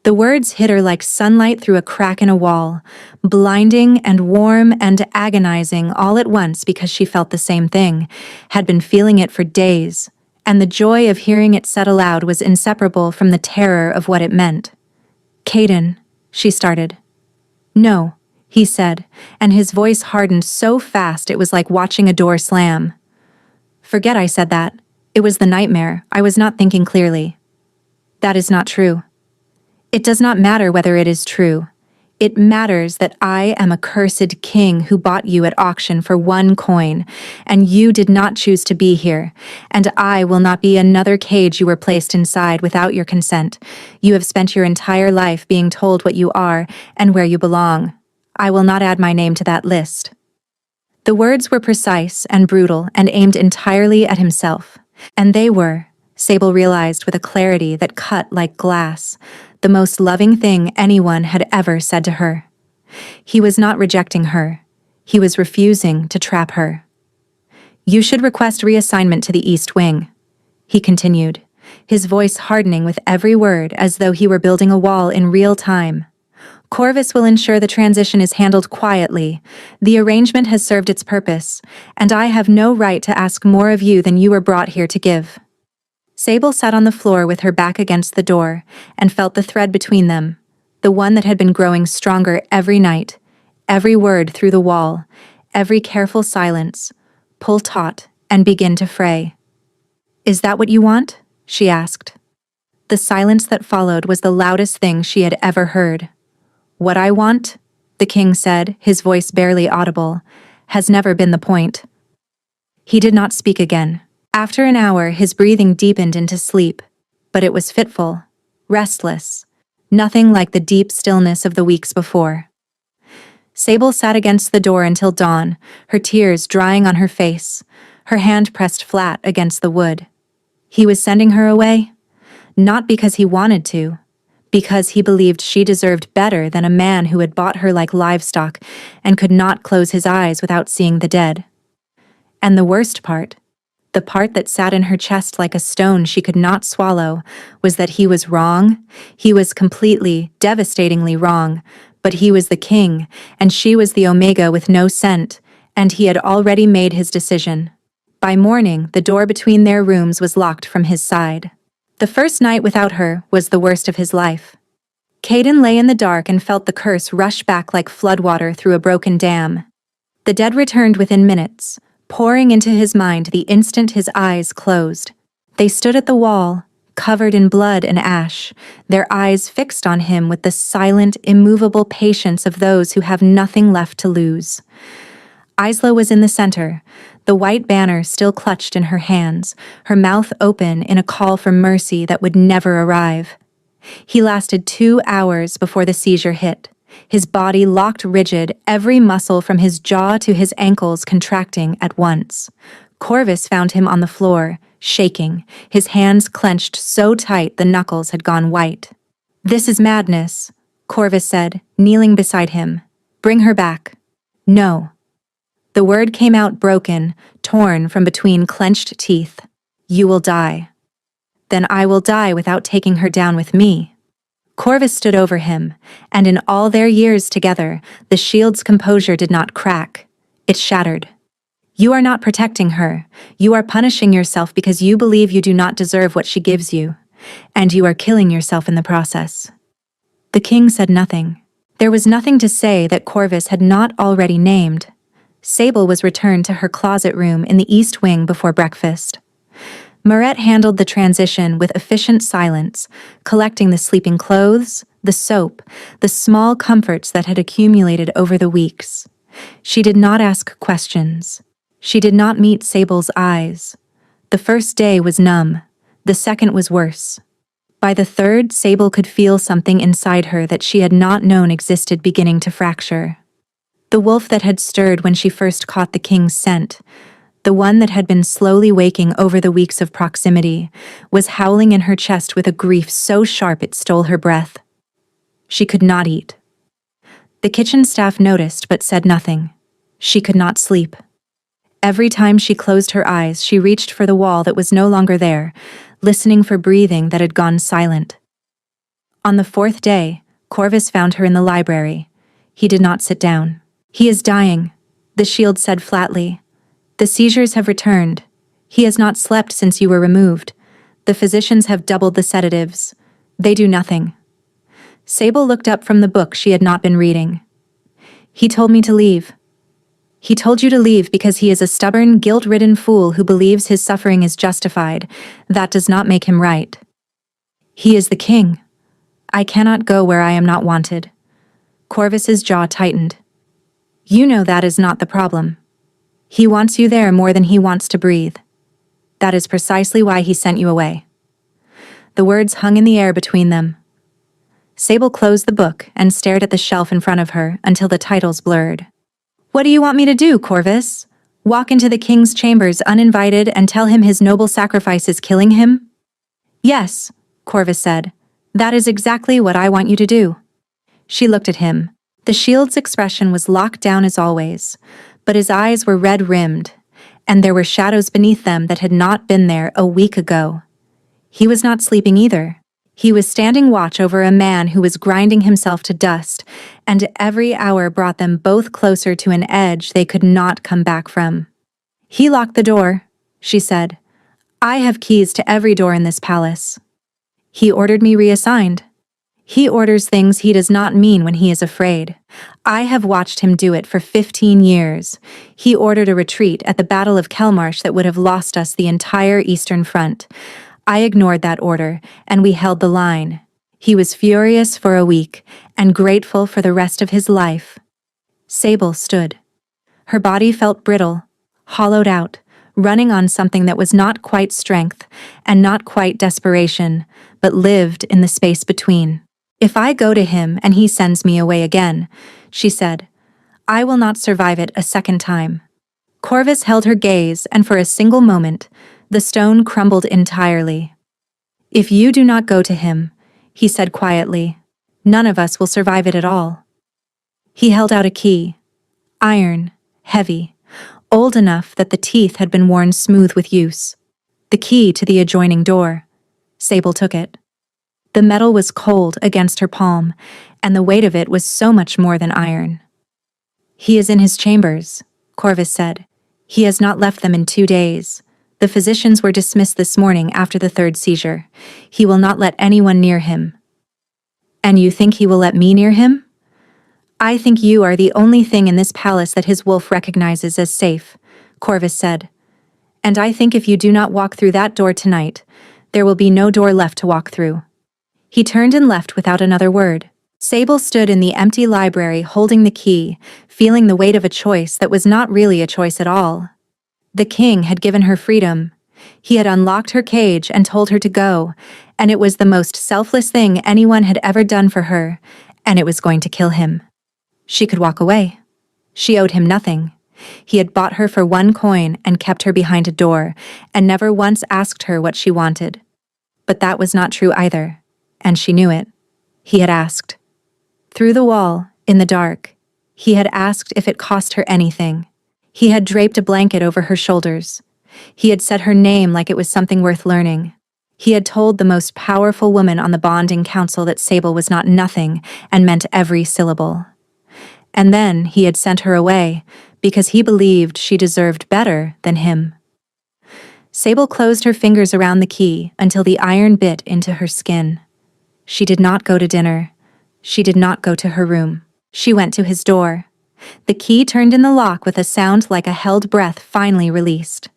The words hit her like sunlight through a crack in a wall, blinding and warm and agonizing all at once because she felt the same thing, had been feeling it for days, and the joy of hearing it said aloud was inseparable from the terror of what it meant. "Caden," she started. "No," he said, and his voice hardened so fast it was like watching a door slam. "Forget I said that. It was the nightmare. I was not thinking clearly." "That is not true." "It does not matter whether it is true. It matters that I am a cursed king who bought you at auction for 1 coin, and you did not choose to be here, and I will not be another cage you were placed inside without your consent. You have spent your entire life being told what you are and where you belong. I will not add my name to that list." The words were precise and brutal and aimed entirely at himself. And they were, Sable realized with a clarity that cut like glass, the most loving thing anyone had ever said to her. He was not rejecting her. He was refusing to trap her. "You should request reassignment to the East Wing," he continued, his voice hardening with every word as though he were building a wall in real time. "Corvus will ensure the transition is handled quietly. The arrangement has served its purpose, and I have no right to ask more of you than you were brought here to give." Sable sat on the floor with her back against the door and felt the thread between them, the one that had been growing stronger every night, every word through the wall, every careful silence, pull taut and begin to fray. "Is that what you want?" she asked. The silence that followed was the loudest thing she had ever heard. "What I want," the king said, his voice barely audible, "has never been the point." He did not speak again. After an hour, his breathing deepened into sleep, but it was fitful, restless, nothing like the deep stillness of the weeks before. Sable sat against the door until dawn, her tears drying on her face, her hand pressed flat against the wood. He was sending her away? Not because he wanted to, because he believed she deserved better than a man who had bought her like livestock and could not close his eyes without seeing the dead. And the worst part, the part that sat in her chest like a stone she could not swallow, was that he was wrong. He was completely, devastatingly wrong, but he was the king, and she was the Omega with no scent, and he had already made his decision. By morning, the door between their rooms was locked from his side. The first night without her was the worst of his life. Caden lay in the dark and felt the curse rush back like floodwater through a broken dam. The dead returned within minutes, pouring into his mind the instant his eyes closed. They stood at the wall, covered in blood and ash, their eyes fixed on him with the silent, immovable patience of those who have nothing left to lose. Isla was in the center, the white banner still clutched in her hands, her mouth open in a call for mercy that would never arrive. He lasted 2 hours before the seizure hit, his body locked rigid, every muscle from his jaw to his ankles contracting at once. Corvus found him on the floor, shaking, his hands clenched so tight the knuckles had gone white. "This is madness," Corvus said, kneeling beside him. "Bring her back." "No." The word came out broken, torn from between clenched teeth. "You will die." "Then I will die without taking her down with me." Corvus stood over him, and in all their years together, the shield's composure did not crack. It shattered. "You are not protecting her. You are punishing yourself because you believe you do not deserve what she gives you. And you are killing yourself in the process." The king said nothing. There was nothing to say that Corvus had not already named. Sable was returned to her closet room in the east wing before breakfast. Maret handled the transition with efficient silence, collecting the sleeping clothes, the soap, the small comforts that had accumulated over the weeks. She did not ask questions. She did not meet Sable's eyes. The first day was numb. The second was worse. By the third, Sable could feel something inside her that she had not known existed beginning to fracture. The wolf that had stirred when she first caught the king's scent, the one that had been slowly waking over the weeks of proximity, was howling in her chest with a grief so sharp it stole her breath. She could not eat. The kitchen staff noticed but said nothing. She could not sleep. Every time she closed her eyes, she reached for the wall that was no longer there, listening for breathing that had gone silent. On the fourth day, Corvus found her in the library. He did not sit down. "He is dying," the shield said flatly. "The seizures have returned. He has not slept since you were removed. The physicians have doubled the sedatives. They do nothing." Sable looked up from the book she had not been reading. "He told me to leave." "He told you to leave because he is a stubborn, guilt-ridden fool who believes his suffering is justified. That does not make him right." "He is the king. I cannot go where I am not wanted." Corvus's jaw tightened. "You know that is not the problem. He wants you there more than he wants to breathe. That is precisely why he sent you away." The words hung in the air between them. Sable closed the book and stared at the shelf in front of her until the titles blurred. "What do you want me to do, Corvus? Walk into the king's chambers uninvited and tell him his noble sacrifice is killing him?" "Yes," Corvus said. "That is exactly what I want you to do." She looked at him. The shield's expression was locked down as always, but his eyes were red-rimmed, and there were shadows beneath them that had not been there a week ago. He was not sleeping either. He was standing watch over a man who was grinding himself to dust, and every hour brought them both closer to an edge they could not come back from. "He locked the door," she said. "I have keys to every door in this palace." "He ordered me reassigned." "He orders things he does not mean when he is afraid. I have watched him do it for 15 years. He ordered a retreat at the Battle of Kelmarsh that would have lost us the entire Eastern Front. I ignored that order, and we held the line. He was furious for a week, and grateful for the rest of his life." Sable stood. Her body felt brittle, hollowed out, running on something that was not quite strength, and not quite desperation, but lived in the space between. "If I go to him and he sends me away again," she said, "I will not survive it a second time." Corvus held her gaze, and for a single moment, the stone crumbled entirely. "If you do not go to him," he said quietly, "none of us will survive it at all." He held out a key. Iron, heavy, old enough that the teeth had been worn smooth with use. The key to the adjoining door. Sable took it. The metal was cold against her palm, and the weight of it was so much more than iron. "He is in his chambers," Corvus said. "He has not left them in 2 days. The physicians were dismissed this morning after the third seizure. He will not let anyone near him." "And you think he will let me near him?" "I think you are the only thing in this palace that his wolf recognizes as safe," Corvus said. "And I think if you do not walk through that door tonight, there will be no door left to walk through." He turned and left without another word. Sable stood in the empty library holding the key, feeling the weight of a choice that was not really a choice at all. The king had given her freedom. He had unlocked her cage and told her to go, and it was the most selfless thing anyone had ever done for her, and it was going to kill him. She could walk away. She owed him nothing. He had bought her for 1 coin and kept her behind a door, and never once asked her what she wanted. But that was not true either, and she knew it. He had asked. Through the wall, in the dark, he had asked if it cost her anything. He had draped a blanket over her shoulders. He had said her name like it was something worth learning. He had told the most powerful woman on the bonding council that Sable was not nothing and meant every syllable. And then he had sent her away because he believed she deserved better than him. Sable closed her fingers around the key until the iron bit into her skin. She did not go to dinner. She did not go to her room. She went to his door. The key turned in the lock with a sound like a held breath finally released.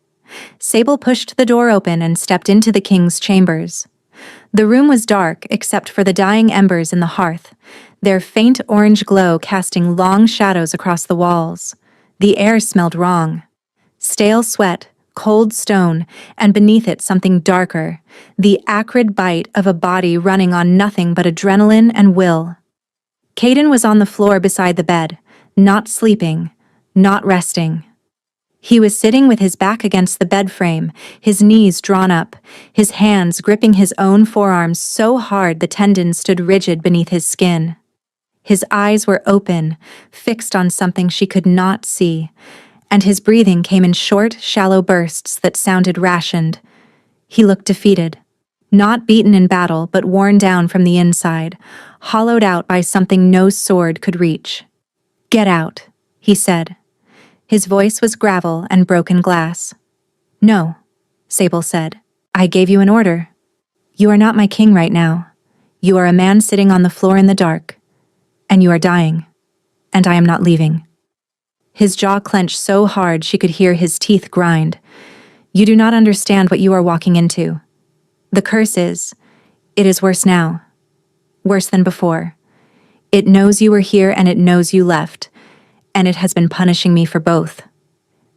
Sable pushed the door open and stepped into the king's chambers. The room was dark except for the dying embers in the hearth, their faint orange glow casting long shadows across the walls. The air smelled wrong. Stale sweat, cold stone, and beneath it something darker, the acrid bite of a body running on nothing but adrenaline and will. Caden was on the floor beside the bed, not sleeping, not resting. He was sitting with his back against the bed frame, his knees drawn up, his hands gripping his own forearms so hard the tendons stood rigid beneath his skin. His eyes were open, fixed on something she could not see, and his breathing came in short, shallow bursts that sounded rationed. He looked defeated, not beaten in battle but worn down from the inside, hollowed out by something no sword could reach. "Get out," he said. His voice was gravel and broken glass. "No," Sable said. "I gave you an order. You are not my king right now. You are a man sitting on the floor in the dark. And you are dying. And I am not leaving." His jaw clenched so hard she could hear his teeth grind. "You do not understand what you are walking into. The curse is, it is worse now. Worse than before. It knows you were here and it knows you left. And it has been punishing me for both.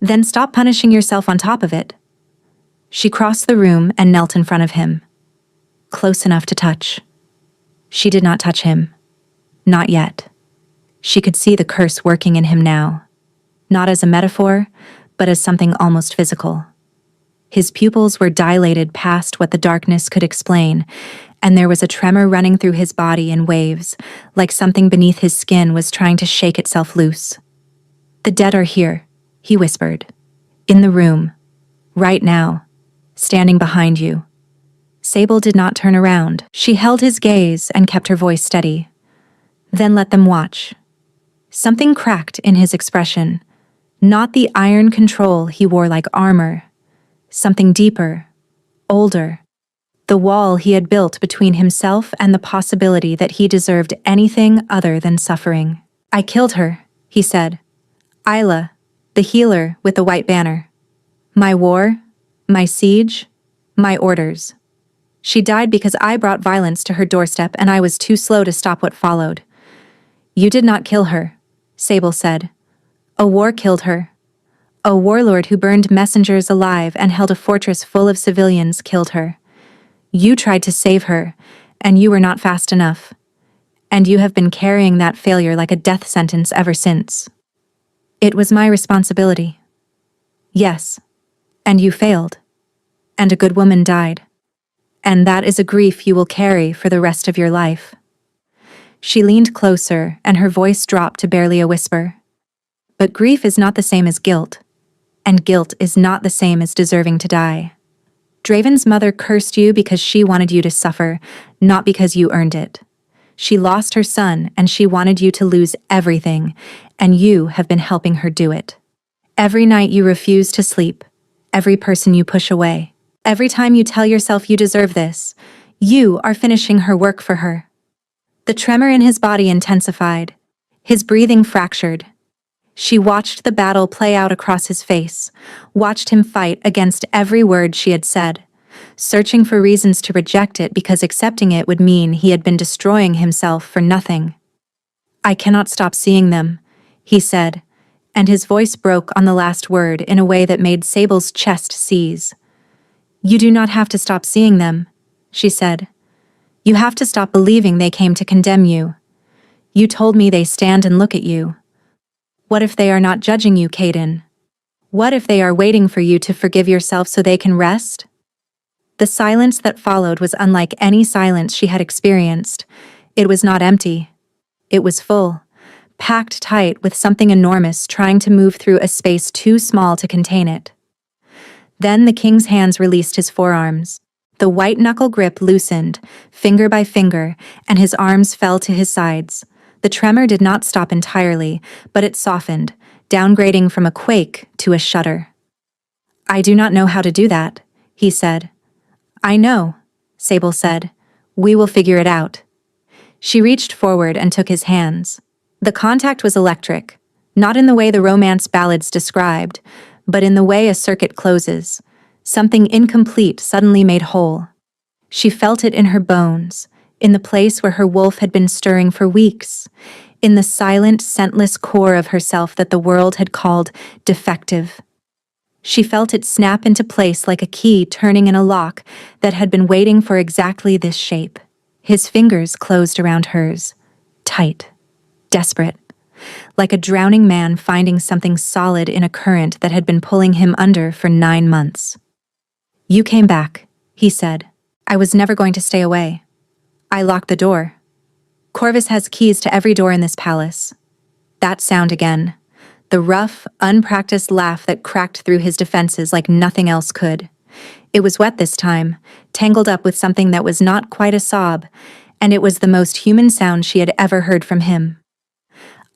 Then stop punishing yourself on top of it." She crossed the room and knelt in front of him. Close enough to touch. She did not touch him. Not yet. She could see the curse working in him now. Not as a metaphor, but as something almost physical. His pupils were dilated past what the darkness could explain, and there was a tremor running through his body in waves, like something beneath his skin was trying to shake itself loose. "The dead are here," he whispered. "In the room. Right now. Standing behind you." Sable did not turn around. She held his gaze and kept her voice steady. "Then let them watch." Something cracked in his expression. Not the iron control he wore like armor. Something deeper. Older. The wall he had built between himself and the possibility that he deserved anything other than suffering. "I killed her," he said. "Isla, the healer with the white banner. My war, my siege, my orders. She died because I brought violence to her doorstep and I was too slow to stop what followed." "You did not kill her," Sable said. "A war killed her. A warlord who burned messengers alive and held a fortress full of civilians killed her. You tried to save her, and you were not fast enough. And you have been carrying that failure like a death sentence ever since. It was my responsibility. Yes, and you failed. And a good woman died. And that is a grief you will carry for the rest of your life." She leaned closer, and her voice dropped to barely a whisper. "But grief is not the same as guilt, and guilt is not the same as deserving to die. Draven's mother cursed you because she wanted you to suffer, not because you earned it. She lost her son, and she wanted you to lose everything, and you have been helping her do it. Every night you refuse to sleep, every person you push away, every time you tell yourself you deserve this, you are finishing her work for her." The tremor in his body intensified. His breathing fractured. She watched the battle play out across his face, watched him fight against every word she had said, searching for reasons to reject it because accepting it would mean he had been destroying himself for nothing. "I cannot stop seeing them," he said, and his voice broke on the last word in a way that made Sable's chest seize. "You do not have to stop seeing them," she said. "You have to stop believing they came to condemn you. You told me they stand and look at you. What if they are not judging you, Caden? What if they are waiting for you to forgive yourself so they can rest?" The silence that followed was unlike any silence she had experienced. It was not empty. It was full, packed tight with something enormous trying to move through a space too small to contain it. Then the king's hands released his forearms. The white-knuckle grip loosened, finger by finger, and his arms fell to his sides. The tremor did not stop entirely, but it softened, downgrading from a quake to a shudder. "I do not know how to do that," he said. "I know," Sable said. "We will figure it out." She reached forward and took his hands. The contact was electric, not in the way the romance ballads described, but in the way a circuit closes. Something incomplete suddenly made whole. She felt it in her bones, in the place where her wolf had been stirring for weeks, in the silent, scentless core of herself that the world had called defective. She felt it snap into place like a key turning in a lock that had been waiting for exactly this shape. His fingers closed around hers, tight, desperate, like a drowning man finding something solid in a current that had been pulling him under for 9 months. "You came back," he said. "I was never going to stay away. I locked the door. Corvus has keys to every door in this palace." That sound again. The rough, unpracticed laugh that cracked through his defenses like nothing else could. It was wet this time, tangled up with something that was not quite a sob, and it was the most human sound she had ever heard from him.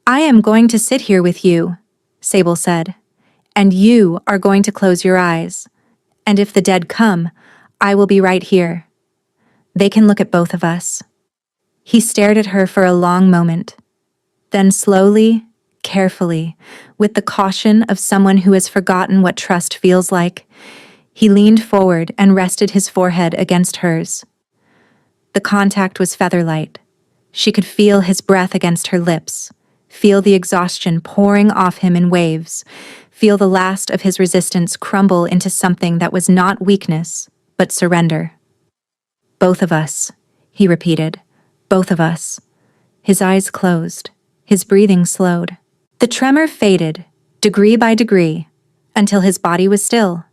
"I am going to sit here with you," Sable said, "and you are going to close your eyes. And if the dead come, I will be right here. They can look at both of us." He stared at her for a long moment. Then slowly, carefully, with the caution of someone who has forgotten what trust feels like, he leaned forward and rested his forehead against hers. The contact was featherlight. She could feel his breath against her lips, feel the exhaustion pouring off him in waves, feel the last of his resistance crumble into something that was not weakness, but surrender. "Both of us," he repeated. "Both of us." His eyes closed, his breathing slowed. The tremor faded, degree by degree, until his body was still.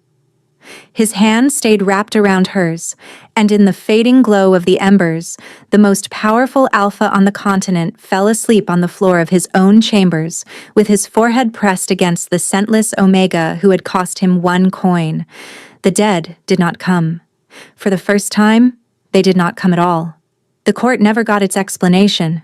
His hand stayed wrapped around hers, and in the fading glow of the embers, the most powerful alpha on the continent fell asleep on the floor of his own chambers, with his forehead pressed against the scentless Omega who had cost him 1 coin. The dead did not come. For the first time, they did not come at all. The court never got its explanation.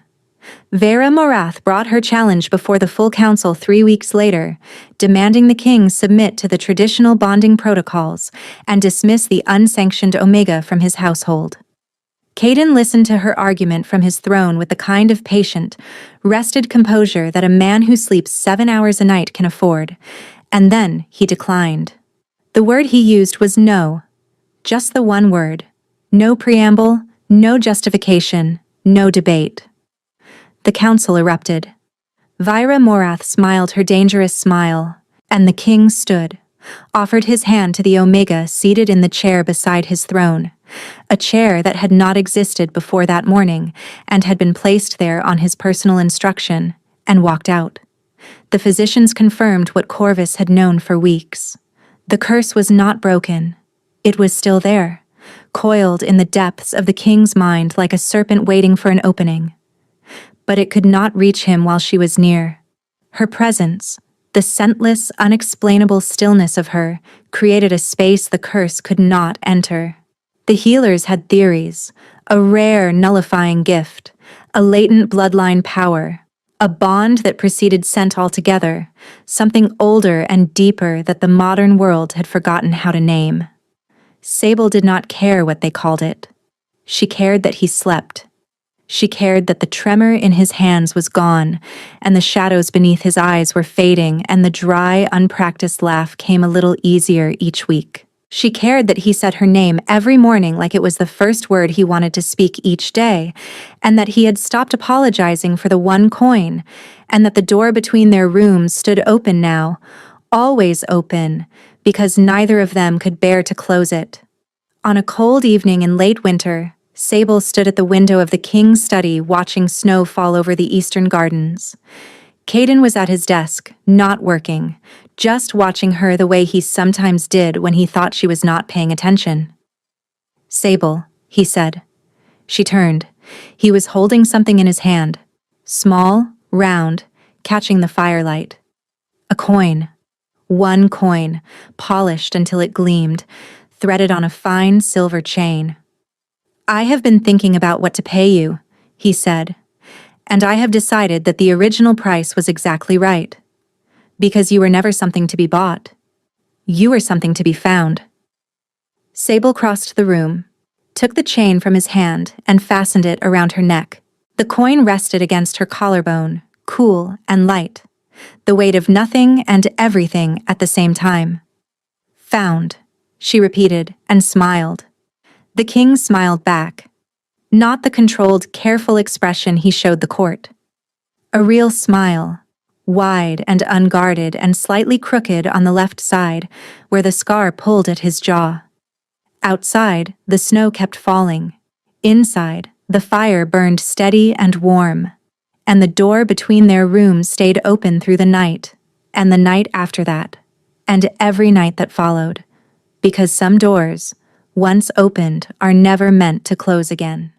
Vera Morath brought her challenge before the full council 3 weeks later, demanding the king submit to the traditional bonding protocols and dismiss the unsanctioned Omega from his household. Caden listened to her argument from his throne with the kind of patient, rested composure that a man who sleeps 7 hours a night can afford, and then he declined. The word he used was no. Just the one word. No preamble, no justification, no debate. The council erupted. Vera Morath smiled her dangerous smile, and the king stood, offered his hand to the Omega seated in the chair beside his throne, a chair that had not existed before that morning and had been placed there on his personal instruction, and walked out. The physicians confirmed what Corvus had known for weeks. The curse was not broken. It was still there, coiled in the depths of the king's mind like a serpent waiting for an opening. But it could not reach him while she was near. Her presence, the scentless, unexplainable stillness of her, created a space the curse could not enter. The healers had theories, a rare nullifying gift, a latent bloodline power, a bond that preceded scent altogether, something older and deeper that the modern world had forgotten how to name. Sable did not care what they called it. She cared that he slept. She cared that the tremor in his hands was gone, and the shadows beneath his eyes were fading, and the dry, unpracticed laugh came a little easier each week. She cared that he said her name every morning like it was the first word he wanted to speak each day, and that he had stopped apologizing for the one coin, and that the door between their rooms stood open now, always open, because neither of them could bear to close it. On a cold evening in late winter, Sable stood at the window of the king's study watching snow fall over the eastern gardens. Caden was at his desk, not working, just watching her the way he sometimes did when he thought she was not paying attention. "Sable," he said. She turned. He was holding something in his hand. Small, round, catching the firelight. A coin. One coin, polished until it gleamed, threaded on a fine silver chain. "I have been thinking about what to pay you," he said, "and I have decided that the original price was exactly right. Because you were never something to be bought. You were something to be found." Sable crossed the room, took the chain from his hand, and fastened it around her neck. The coin rested against her collarbone, cool and light, the weight of nothing and everything at the same time. "Found," she repeated, and smiled. The king smiled back. Not the controlled, careful expression he showed the court. A real smile, wide and unguarded and slightly crooked on the left side, where the scar pulled at his jaw. Outside, the snow kept falling. Inside, the fire burned steady and warm. And the door between their rooms stayed open through the night, and the night after that, and every night that followed, because some doors, once opened, are never meant to close again.